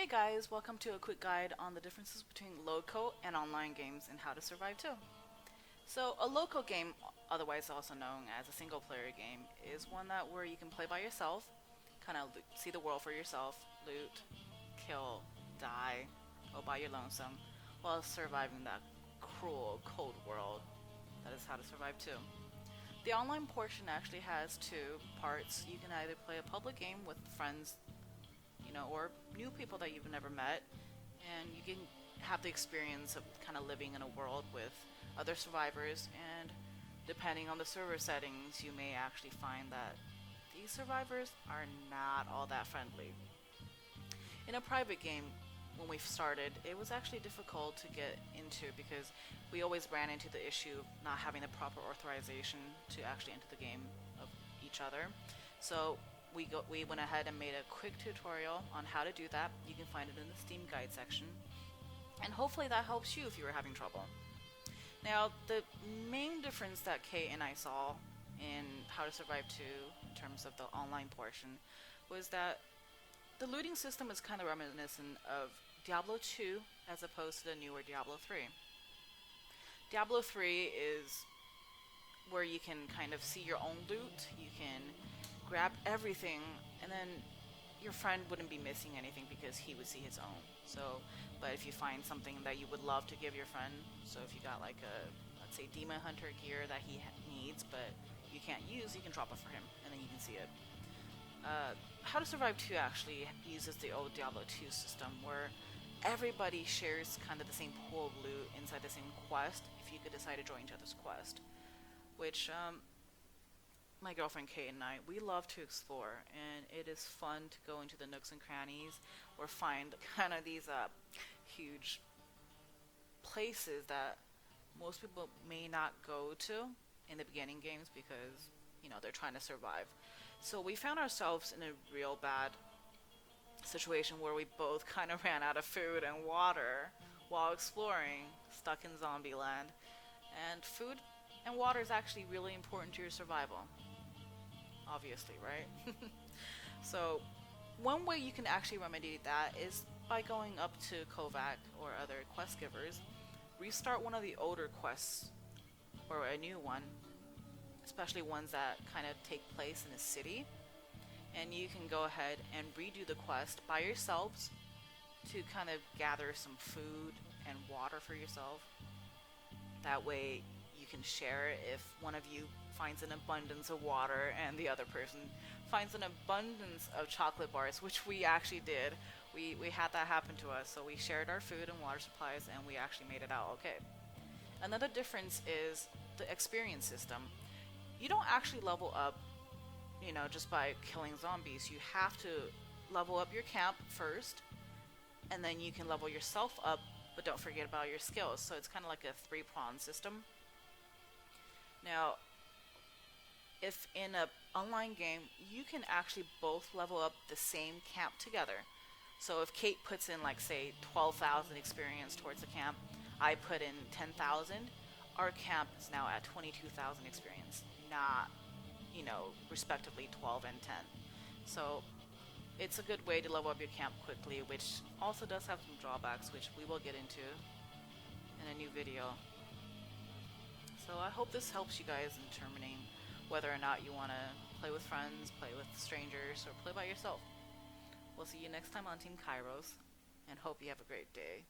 guys, welcome to a quick guide on the differences between local and online games and how to survive too. So a local game, otherwise also known as a single player game, is one that where you can play by yourself, kind of see the world for yourself, loot, kill, die, all by your lonesome, while surviving that cruel, cold world. That is how to survive too. The online portion actually has two parts. You can either play a public game with friends, or new people that you've never met, and you can have the experience of kind of living in a world with other survivors, and depending on the server settings, you may actually find that these survivors are not all that friendly. In a private game, when we started, it was actually difficult to get into because we always ran into the issue of not having the proper authorization to actually enter the game of each other. So we went ahead and made a quick tutorial on how to do that. You can find it in the Steam guide section, and hopefully that helps you if you were having trouble. Now, the main difference that Kate and I saw in How to Survive 2 in terms of the online portion was that the looting system is kind of reminiscent of Diablo 2 as opposed to the newer Diablo 3. Diablo 3 is where you can kind of see your own loot, you can grab everything, and then your friend wouldn't be missing anything because he would see his own. So, but if you find something that you would love to give your friend, so if you got like a, let's say, Demon Hunter gear that he needs but you can't use, you can drop it for him, and then you can see it. How to Survive 2 actually uses the old Diablo 2 system where everybody shares kind of the same pool of loot inside the same quest if you could decide to join each other's quest, which my girlfriend Kate and I, we love to explore, and it is fun to go into the nooks and crannies or find kind of these huge places that most people may not go to in the beginning games because they're trying to survive. So we found ourselves in a real bad situation where we both kind of ran out of food and water while exploring, stuck in zombie land. And food and water is actually really important to your survival, obviously, right? So one way you can actually remedy that is by going up to Kovac or other quest givers, restart one of the older quests or a new one, especially ones that kind of take place in a city, and you can go ahead and redo the quest by yourselves to kind of gather some food and water for yourself. That way you can share it if one of you finds an abundance of water and the other person finds an abundance of chocolate bars, which we actually did. We had that happen to us, so we shared our food and water supplies and we actually made it out okay. Another difference is the experience system. You don't actually level up, just by killing zombies. You have to level up your camp first, and then you can level yourself up, but don't forget about your skills. So it's kind of like a three-pronged system. Now, if in an online game, you can actually both level up the same camp together. So if Kate puts in, like, say, 12,000 experience towards the camp, I put in 10,000, our camp is now at 22,000 experience, not, respectively 12 and 10. So it's a good way to level up your camp quickly, which also does have some drawbacks, which we will get into in a new video. So I hope this helps you guys in determining whether or not you want to play with friends, play with strangers, or play by yourself. We'll see you next time on Team Kairos, and hope you have a great day.